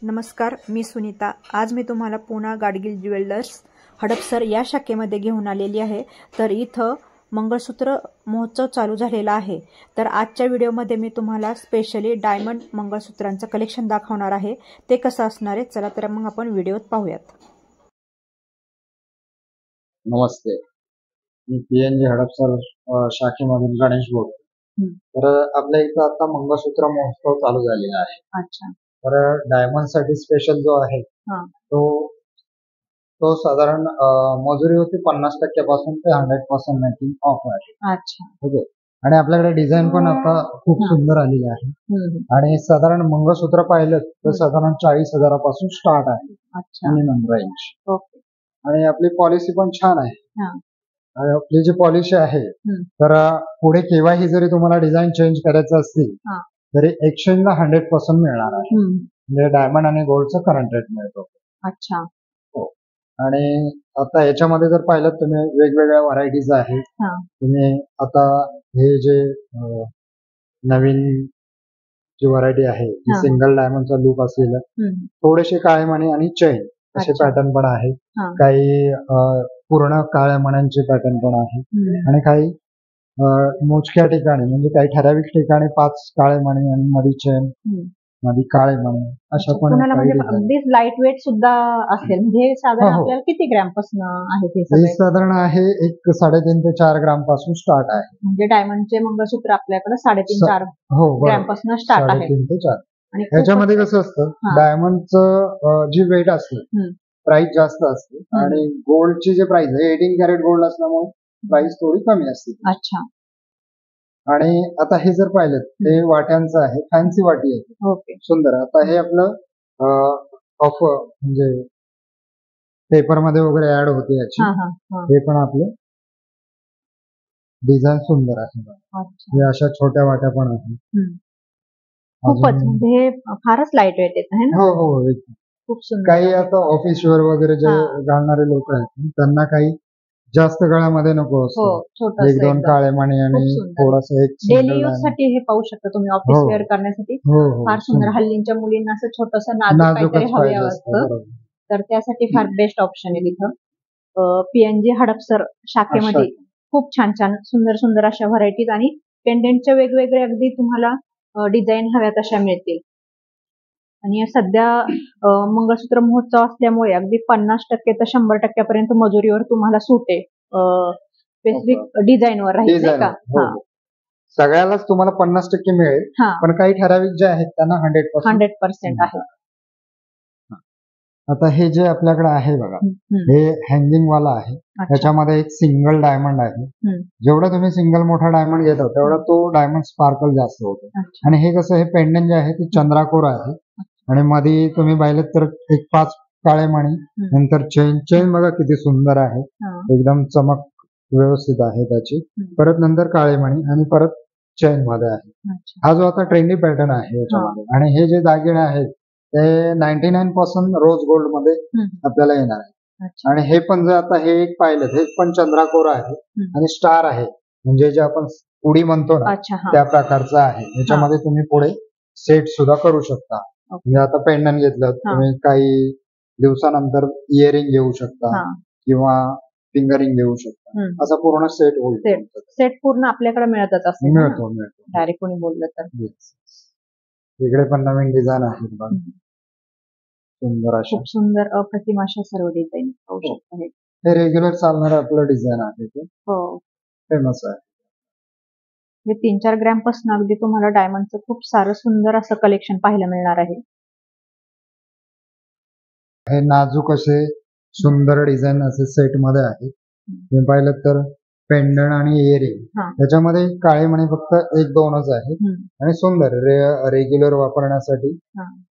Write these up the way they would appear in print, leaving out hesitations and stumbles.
नमस्कार, मी सुनीता। आज मी तुम्हाला पुणा गाडगिल ज्वेलर्स हडपसर या शाखेमध्ये घेऊन आलेली आहे। तर इथं मंगळसूत्र महोत्सव चालू झालेला आहे। तर आजच्या व्हिडिओमध्ये मी तुम्हाला स्पेशली डायमंड मंगळसूत्रांचं कलेक्शन दाखवणार आहे। ते कसं असणार आहे, चला तर मग आपण व्हिडिओत पाहूयात। नमस्ते, मी पीएनजी हडपसर शाखेमधून गणेश बोलतो। तर आपल्या इथं आता मंगळसूत्र महोत्सव चालू झालेला आहे। अच्छा। तर डायमंड साठी स्पेशल जो आहे तो साधारण मजुरी होती 50% पासून ते 100% मेकिंग ऑफ आहे। अच्छा। ओके। आणि आपल्याकडे डिझाईन पण आता खूप सुंदर आलेली आहे। आणि साधारण मंगळसूत्र पाहिलं तर साधारण 40,000 पासून स्टार्ट आहे। अच्छा। Minimum range. ओके। आणि आपली पॉलिसी पण छान आहे। आणि आपली जी पॉलिसी आहे तर पुढे केव्हाही जरी तुम्हाला डिझाईन चेंज करायचं असतील तरी एक्सचेंजला 100% मिळणार आहे। म्हणजे डायमंड आणि गोल्डचा करंट रेट मिळतो। अच्छा। हो। आणि आता याच्यामध्ये जर पाहिलं तुम्ही वेगवेगळ्या व्हरायटीज आहेत। तुम्ही आता हे जे नवीन जी व्हरायटी आहे जी सिंगल डायमंडचा लुक असलेलं थोडेसे काळे मणी आणि चैन असे पॅटर्न पण आहे। काही पूर्ण काळ्या मण्यांचे पॅटर्न पण आहे आणि काही मोजक्या ठिकाणी म्हणजे काही ठराविक ठिकाणी 5 काळे मणी आणि मध्ये चैन मध्ये काळे मणी अशा पण म्हणजे अगदीच लाईट वेट सुद्धा असेल। म्हणजे साधारण आपल्याला किती ग्रॅम पासून आहे ते सगळे? साधारण आहे 3.5 ते 4 ग्राम पासून स्टार्ट आहे। म्हणजे डायमंडचे मंगळसूत्र आपल्याकडे 3.5-4 ग्रॅम पासून स्टार्ट आहे। 3.5 ते 4। आणि याच्यामध्ये कसं असतं, डायमंडचं जी वेट असते प्राइस जास्त असते आणि गोल्डची जे प्राइस आहे 18 कॅरेट गोल्ड असल्यामुळे प्राइस थोडी कमी असते। अच्छा। आणि आता हे जर पाहिलं ते वाट्यांचं आहे, फॅन्सी वाटी आहे। ओके। सुंदर। आता हे आपलं म्हणजे पेपर मध्ये वगैरे ऍड होते याची। हे पण आपलं डिझाईन सुंदर आहे। हे अशा छोट्या वाट्या पण आहेत। खूपच म्हणजे फारच लाईट वेट येत आहे ना? हो हो, खूप सुंदर। काही आता ऑफिसवर वगैरे जे घालणारे लोक आहेत त्यांना काही जास्त गळ्यामध्ये नको असतो। 1-2 काळे मणी आणि थोडासा एक डेली यूज साठी हे पाहू शकता तुम्ही, ऑफिस वेअर करण्यासाठी फार सुंदर। हल्लीच्या मुलींना असं छोटंसं नाजूक काहीतरी हवं असतं, तर त्यासाठी फार बेस्ट ऑप्शन आहे तिथं। पीएनजी हडपसर शाखेमध्ये खूप छान छान सुंदर सुंदर अशा व्हरायटीज आणि पेंडेंटच्या वेगवेगळे अगदी तुम्हाला डिझाईन हव्या तशा मिळतील। आणि सध्या मंगळसूत्र महोत्सव असल्यामुळे अगदी 50% ते 100% पर्यंत मजुरीवर तुम्हाला सूट आहे। स्पेसिफिक डिझाईनवर राहील नाही का? सगळ्यालाच तुम्हाला 50% मिळेल, पण काही ठराविक जे आहेत त्यांना 100% आहे। आता हे जे आपल्याकडे आहे बघा, हे हँगिंग वाला आहे। त्याच्यामध्ये एक सिंगल डायमंड आहे। जेवढा तुम्ही सिंगल मोठा डायमंड घेता तेवढा तो डायमंड स्पार्कल जास्त होतो। आणि हे कसं, हे पेंडंट जे आहे ते चंद्राकोर आहे आणि मध्ये तुम्ही पाहिलं तर एक 5 काळे मणी, नंतर चेन बघा किती सुंदर आहे, एकदम चमक व्यवस्थित आहे त्याची। परत नंतर काळे मणी आणि परत चेन मध्ये आहे। हा जो आता ट्रेंडी पॅटर्न आहे याच्यामध्ये। आणि हे जे दागिने आहेत ते 99% रोज गोल्ड मध्ये आपल्याला येणार आहे। आणि हे पण जर आता हे एक पाहिलं, हे पण चंद्राकोर आहे आणि स्टार आहे, म्हणजे जे आपण उडी म्हणतो ना त्या प्रकारचं आहे। याच्यामध्ये तुम्ही पुढे सेट सुद्धा करू शकता। म्हणजे आता पेंडंट घेतलं तुम्ही, काही दिवसानंतर इयरिंग घेऊ शकता किंवा फिंगरिंग घेऊ शकता, असा पूर्ण सेट होईल। सेट पूर्ण आपल्याकडे मिळतच असेल? मिळतो डायरेक्ट कोणी बोललं तर। इकडे पण नवीन डिझाईन आहे बघा, सुंदर अशा, खूप सुंदर अप्रतिम अशा सर्व डिझाईन पाहू शकता। हे रेग्युलर चालणारं आपलं डिझाईन आहे, ते फेमस आहे। 3-4 ग्रॅम पासून अगदी तुम्हाला डायमंडचं खूप सारं सुंदर असं कलेक्शन पाहायला मिळणार आहे। हे नाजूक असे सुंदर डिझाईन असे सेट मध्ये आहे। तुम्ही पाहिलं तर पेंडंट आणि इयरिंग, त्याच्यामध्ये काळे मणी फक्त 1-2च आहेत आणि सुंदर रेग्युलर वापरण्यासाठी।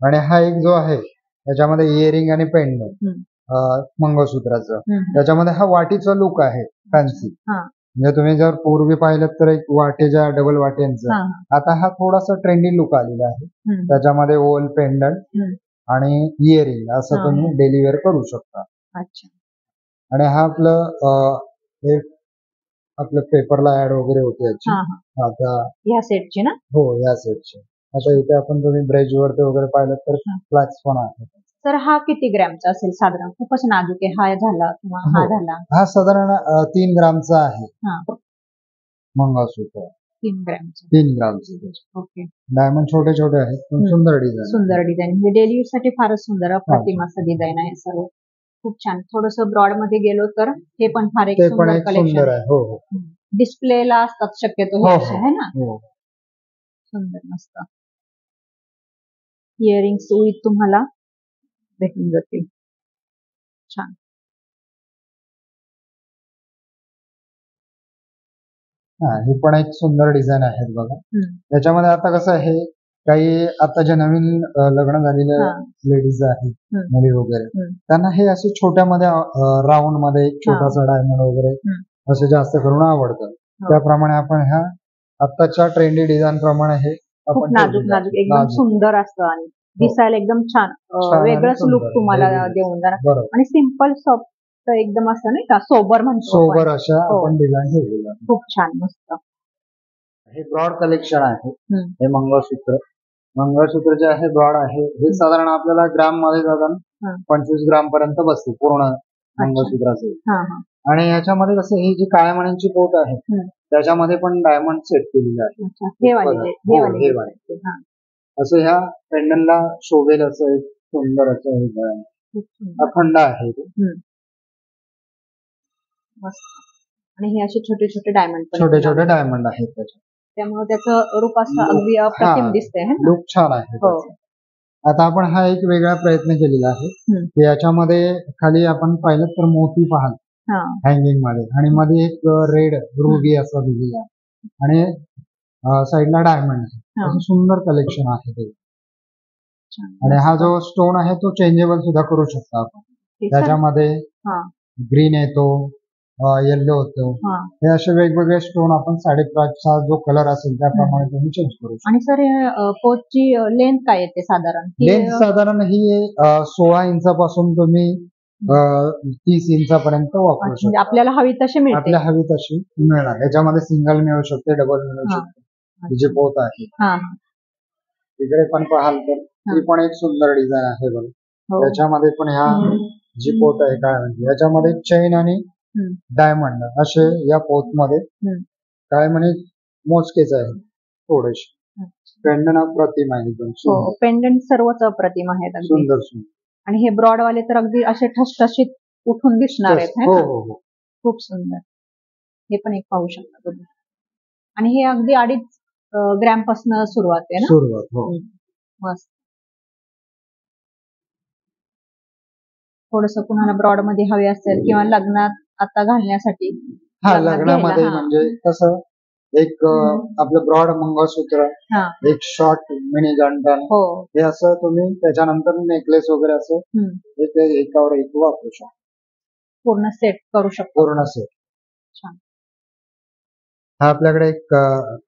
आणि हा एक जो आहे त्याच्यामध्ये इयरिंग आणि पेंडंट मंगळसूत्राचं, त्याच्यामध्ये हा वाटीचा लुक आहे फॅन्सी। म्हणजे तुम्ही जर पूर्वी पाहिलं तर एक वाटेच्या डबल वाट्यांचं, आता हा थोडासा ट्रेंडी लुक आलेला आहे। त्याच्यामध्ये ओल पेंडंट आणि इयरिंग असं तुम्ही डेली वेअर करू शकता। आणि हा आपलं पेपरला ऍड वगैरे होते याची, आता या सेटची ना? हो, या सेटची। आता इथे आपण तुम्ही ब्रेज वरती वगैरे पाहिलं तर फ्लॅक्स पण आहे. तर हा किती ग्रॅमचा असेल साधारण? खूपच नाजूक आहे. हा झाला किंवा हा झाला. हा साधारण 3 ग्रामचा आहे हा मंगळसूत्र. 3 ग्रॅमचा. 3 ग्रामचे. ओके. डायमंड छोटे छोटे आहेत पण सुंदर डिझाईन. सुंदर डिझाईन म्हणजे डेली यूज साठी फारच सुंदर अप्रतिम असं डिझाईन आहे सर्व. खूप छान. थोडस ब्रॉड मध्ये गेलो तर हे पण फार एक सुंदर कलेक्शन आहे. हो हो. डिस्प्लेला असतात शक्यतो हे असे आहे ना. सुंदर मस्त. इयरिंग्स विथ तुम्हाला भेटून जातील. छान. हे पण एक सुंदर डिझाईन आहेत बघा. त्याच्यामध्ये आता कसं आहे, काही आता ज्या नवीन लग्न झालेल्या लेडीज आहेत, मुली वगैरे, त्यांना हे असे छोट्यामध्ये राऊंड मध्ये एक छोटासा डायमंड वगैरे असे जास्त करून आवडतं. त्याप्रमाणे आपण ह्या आताच्या ट्रेंडी डिझाईन प्रमाणे हे खूप नाजूक नाजूक एकदम सुंदर असतं आणि दिसायला एकदम छान वेगळंच लुक तुम्हाला देऊन जाणार. आणि सिंपल सॉफ्ट एकदम असं नाही का, सोबर म्हणतो सोबर अशा आपण डिझाईन ठेवलेल्या. खूप छान मस्त. हे ब्रॉड कलेक्शन आहे. हे मंगळसूत्र जे आहे ब्रॉड आहे. हे साधारण आपल्याला ग्राम मध्ये साधारण 25 ग्राम पर्यंत बसते पूर्ण मंगळसूत्राचे. आणि याच्यामध्ये कसं ही जी काळ्या मण्यांची पोत आहे त्याच्यामध्ये पण डायमंड सेट केलेले आहे. असं ह्या पेंडनला शोभेल असं एक सुंदर असं अखंड आहे. आणि हे असे छोटे छोटे डायमंड आहेत त्याच्यात. त्यामुळे त्याचं रूप असं अगदी अप्रतिम दिसतंय. लुक छान आहे. आता आपण हा एक वेगळा प्रयत्न केलेला आहे की याच्यामध्ये खाली आपण पाहिलं तर मोती पाहाल हँगिंग मध्ये, आणि मध्ये एक रेड रुबी असं दिलेला आहे आणि साईडला डायमंड आहे. असं सुंदर कलेक्शन आहे ते. आणि हा जो स्टोन आहे तो चेंजेबल सुद्धा करू शकता आपण. त्याच्यामध्ये ग्रीन येतो, येल्लो होतो. हे असे वेगवेगळे स्टोन आपण 5.5चा जो कलर असेल त्याप्रमाणे तुम्ही चेंज करू शकता. आणि सर पोतची लेंथ काय येते साधारण? लेंथ साधारण ही 16 इंचापासून तुम्ही 30 इंचापर्यंत वापरू शकता. आपल्याला हवी तशी मिळते. आपल्याला हवी तशी मिळणार. याच्यामध्ये सिंगल मिळू शकते, डबल मिळू शकते. जी पोत आहे तिकडे पण पाहाल तर ती पण एक सुंदर डिझाईन आहे बघा. त्याच्यामध्ये पण ह्या जी पोत आहे काय म्हणजे याच्यामध्ये चैन आणि डायमंड असे या पोत मध्ये काय म्हणे मोजकेच आहे थोडेसे. पेंडंट अप्रतिम आहे एकदम. पेंडंट सर्वच अप्रतिम आहेत. सुंदर. आणि हे ब्रॉड वाले तर अगदी असे ठसठशीत उठून दिसणार आहेत. खूप सुंदर. हे पण एक पाहू शकता तुम्ही. आणि हे अगदी 2.5 ग्रॅम पासून सुरुवात आहे ना. मस्त. थोडस कुणाला ब्रॉड मध्ये हवे असेल किंवा लग्नात आता घालण्यासाठी. लग्नामध्ये म्हणजे कसं एक आपलं ब्रॉड मंगळसूत्र, एक शॉर्ट मिनी गंटन, हे असं तुम्ही त्याच्यानंतर नेकलेस वगैरे असं एकावर एक वापरू शकता. पूर्ण सेट करू शकतो. पूर्ण सेट. हा आपल्याकडे एक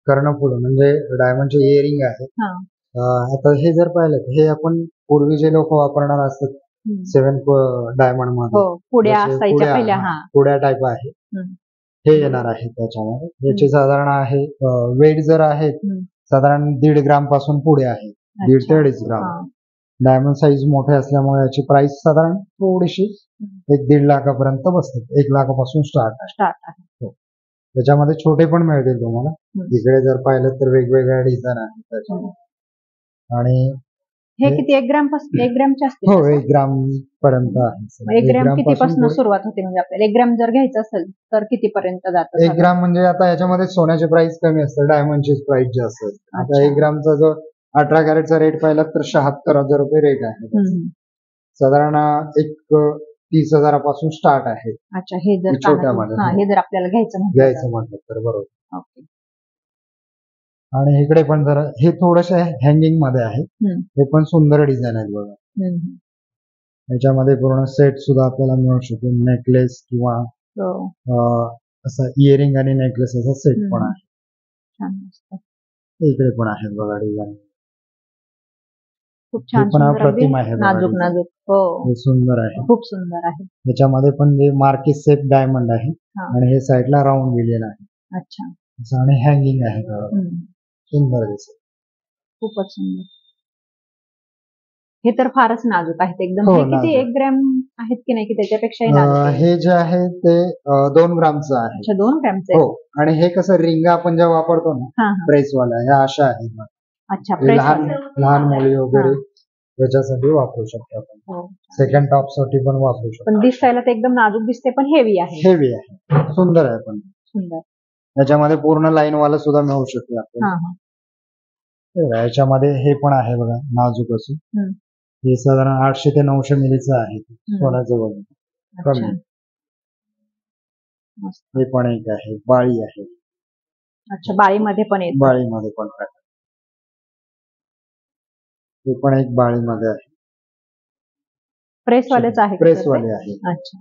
कर्णफूल म्हणजे डायमंडचे इयरिंग आहे. आता हे जर पाहिलं हे आपण पूर्वी जे लोक वापरणार असतात 7 डायमंड मध्ये पुड्या टाईप आहे. हे येणार आहे त्याच्यामध्ये. याचे साधारण आहे वेट जर आहे साधारण 1.5 ग्राम पासून पुढे आहे. 1.5 ते 2.5 ग्राम. डायमंड साईज मोठे असल्यामुळे याची प्राइस साधारण थोडीशी 1-1.5 लाखापर्यंत बसते. 1 लाखापासून स्टार्ट आहे. त्याच्यामध्ये छोटे पण मिळतील तुम्हाला. इकडे जर पाहिलं तर वेगवेगळ्या डिझाईन आहेत त्याच्यामध्ये. आणि हे किती 1 ग्राम पासून 1 ग्रामचे असते? 1 ग्राम पर्यंत आहे. 1 ग्राम किती पासून सुरुवात होते? म्हणजे आपल्याला 1 ग्राम जर घ्यायचं असेल तर किती पर्यंत जातं? 1 ग्राम म्हणजे आता याच्यामध्ये सोन्याची प्राइस कमी असते, डायमंडची प्राइस जास्त असते. आता 1 ग्रामचा जो 18 कॅरेटचा रेट पाहिला तर 76,000 रुपये रेट आहे. साधारण एक 30,000 पासून स्टार्ट आहे. अच्छा. हे जर छोट्यामध्ये हे जर आपल्याला घ्यायचं म्हटलं तर बरोबर. आणि इकडे पण जरा हे थोडेसे हँगिंग मध्ये आहे. हे पण सुंदर डिझाईन आहेत बघा. याच्यामध्ये पूर्ण सेट सुद्धा आपल्याला मिळू शकतो. नेकलेस किंवा असं इयरिंग आणि नेकलेस असा सेट पण आहे. इकडे पण आहेत बघा डिझाईन. खूप छान. पण अप्रतिम आहे. नाजूक नाजूक. हे सुंदर आहे. खूप सुंदर आहे. याच्यामध्ये पण जे मार्की सेट डायमंड आहे आणि हे साईडला राऊंड दिलेलं आहे. अच्छा. आणि हँगिंग आहे. सुंदर दिसत. खूपच सुंदर. हे तर फारच नाजूक आहेत एकदम. हो, हे किती नाजूक. 1 ग्रॅम आहेत की नाही, की त्याच्यापेक्षाही नाजूक आहे? हे जे आहे ते 2 ग्रामचं आहे. अच्छा, 2 ग्रॅमचे हो. आणि हे कसं रिंगा आपण जेव्हा वापरतो ना, हा हा. प्रेसवाल्या ह्या अशा आहेत बघा. अच्छा, हे प्रेस लहान मुली वगैरे त्याच्यासाठी वापरू शकतो आपण. हो. सेकंड टॉप साठी पण वापरू शकतो. पण दिसायला ते एकदम नाजूक दिसते, पण हेवी आहे. हेवी आहे, सुंदर आहे. पण सुंदर. याच्यामध्ये पूर्ण लाईन वाला सुद्धा मिळू शकते आपल्याला. हा हा. हे बघा, याच्यामध्ये हे पण आहे बघा नाजूक असं. हे साधारण 800 ते 900 मिलीचं आहे सोन्याचं वजन. कमी. हे पण एक आहे, बाळी आहे. अच्छा, बाळीमध्ये पण येत. बाळीमध्ये पण आहे. हे पण एक बाळीमध्ये आहे. प्रेसवालेच आहे. प्रेसवाले आहे. अच्छा.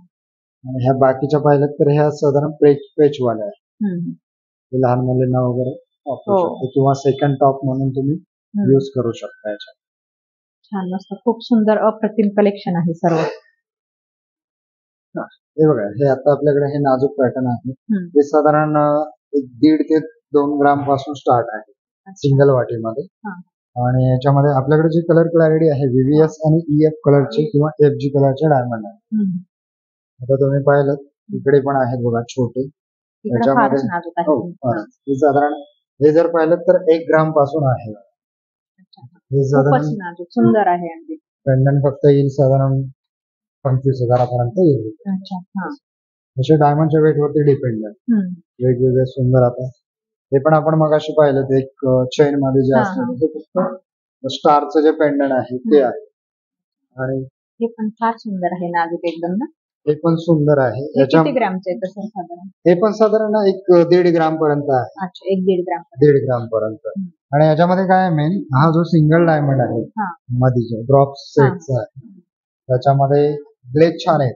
आणि ह्या बाकीच्या पाहिलं तर ह्या साधारण पेचवाल्या आहे. हे लहान मुलींना वगैरे वापरू शकतो किंवा सेकंड टॉप म्हणून तुम्ही यूज करू शकता याच्यात. छान, मस्त, खूप सुंदर अप्रतिम कलेक्शन आहे सर्व. हे बघा, हे आता आपल्याकडे हे नाजूक पॅटर्न आहे. हे साधारण 1.5 ते 2 ग्राम पासून स्टार्ट आहे सिंगल वाटीमध्ये. आणि याच्यामध्ये आपल्याकडे जी कलर क्लॅरिटी आहे VVS आणि EF कलरचे किंवा FG कलरचे डायमंड आहे. आता तुम्ही पाहिलं इकडे पण आहेत बघा छोटे. त्याच्यामध्ये हे साधारण हे जर पाहिलं तर 1 ग्राम पासून आहे. हे साधारण सुंदर आहे. पेंडंट फक्त येईल साधारण 25,000 पर्यंत येईल. असे डायमंडच्या वेट वरती डिपेंड आहे. वेगवेगळे सुंदर. आता हे पण आपण मगाशी पाहिलं ते एक चेन मध्ये जे असतं ते फक्त स्टारचं जे पेंडंट आहे ते आहे. आणि हे पण फार सुंदर आहे, नाजूक एकदम ना. हे पण सुंदर आहे. किती ग्रामचे आहे तसं साधारण? हे पण साधारण 1.5 ग्राम पर्यंत आहे. अच्छा, 1-1.5 ग्राम. 1.5 ग्राम पर्यंत. आणि याच्यामध्ये काय आहे मेन, हा जो सिंगल डायमंड आहे मध्ये ड्रॉप सेटचा आहे, त्याच्यामध्ये ग्लेज छान आहे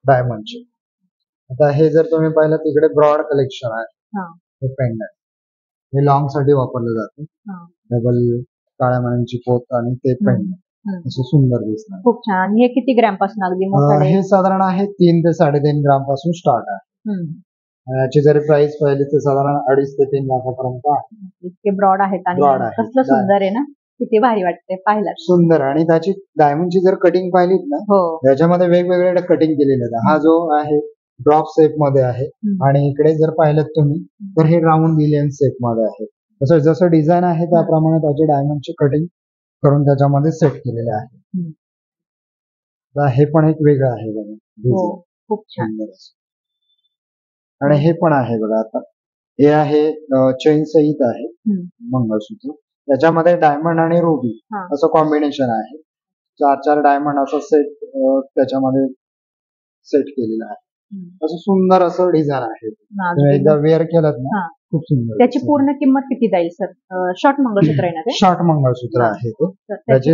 डायमंडचे. आता हे जर तुम्ही पाहिलं तिकडे ब्रॉड कलेक्शन आहे. हे पेंडंट हे लॉंग साठी वापरलं जातं. डबल काळ्या मण्यांची पोत आणि ते पेंडंट असं सुंदर दिसणार. खूप छान. आणि हे किती ग्रॅम पासून अगदी मोठे? हे साधारण आहे 3 ते 3.5 ग्राम पासून स्टार्ट आहे. याची जरी प्राइस पाहिली तर साधारण 2.5 ते 3 लाखापर्यंत आहे. इतके ब्रॉड आहेत आणि कसलं सुंदर आहे ना, किती भारी वाटते पाहायला. सुंदर. आणि त्याची डायमंडची जर कटिंग पाहिलीत ना, त्याच्यामध्ये वेगवेगळे कटिंग केलेले आहेत. हा जो आहे ड्रॉप शेप मध्ये आहे. आणि इकडे जर पाहिलं तुम्ही तर हे राऊंड मिलियन शेप मध्ये आहे. तसं जसं डिझाईन आहे त्याप्रमाणे त्याचे डायमंडची कटिंग करून त्याच्यामध्ये सेट केलेले आहे. हे पण एक वेगळं आहे बघा. खूप छान. आणि हे पण आहे बघा. आता हे आहे चेन सहित आहे मंगळसूत्र. त्याच्यामध्ये डायमंड आणि रुबी असं कॉम्बिनेशन आहे. 4 डायमंड असं सेट त्याच्यामध्ये सेट केलेलं आहे. असं सुंदर असं डिझाइन आहे. तुम्ही एकदा वेअर केलं ना, खूप सुंदर. त्याची पूर्ण किंमत किती जाईल सर? शॉर्ट मंगळसूत्र आहे ना ते? शॉर्ट मंगळसूत्र आहे ते. त्याची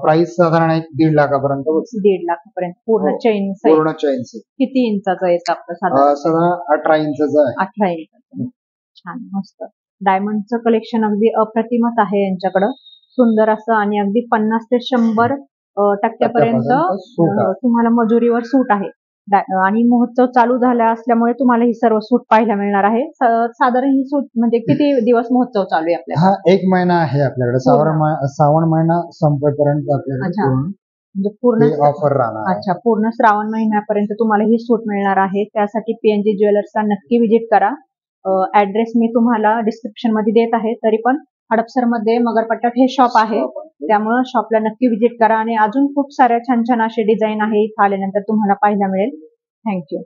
प्राइस साधारण 1.5 लाखापर्यंत. 1.5 लाखापर्यंत पूर्ण चेन. पूर्ण चेन. किती इंचाचं येतं आपलं साधारण? साधारण 18 इंचाचं आहे. 18 इंचाचं. छान, मस्त. डायमंडचं कलेक्शन अगदी अप्रतिमच आहे यांच्याकडं. सुंदर असं. आणि अगदी 50 ते 100% तुम्हाला मजुरीवर सूट आहे. आणि महोत्सव चालू झाला असल्यामुळे तुम्हाला ही सर्व सूट पाहायला मिळणार आहे. साधारण ही सूट म्हणजे किती दिवस महोत्सव चालू आहे आपल्याला? 1 महिना आहे आपल्याकडे. श्रावण महिना संपेपर्यंत आपल्याकडे म्हणजे पूर्ण ऑफर राहणार. अच्छा, पूर्ण श्रावण महिन्यापर्यंत तुम्हाला ही सूट मिळणार आहे. त्यासाठी PNG ज्वेलर्सला नक्की व्हिजिट करा. ऍड्रेस मी तुम्हाला डिस्क्रिप्शन मध्ये देत आहे. तरी पण हडपसर मध्ये मगरपट्ट्यात हे शॉप आहे, त्यामुळे शॉपला नक्की व्हिजिट करा. आणि अजून खूप साऱ्या छान छान असे डिझाईन आहे इथं आल्यानंतर तुम्हाला पाहायला मिळेल. थँक्यू.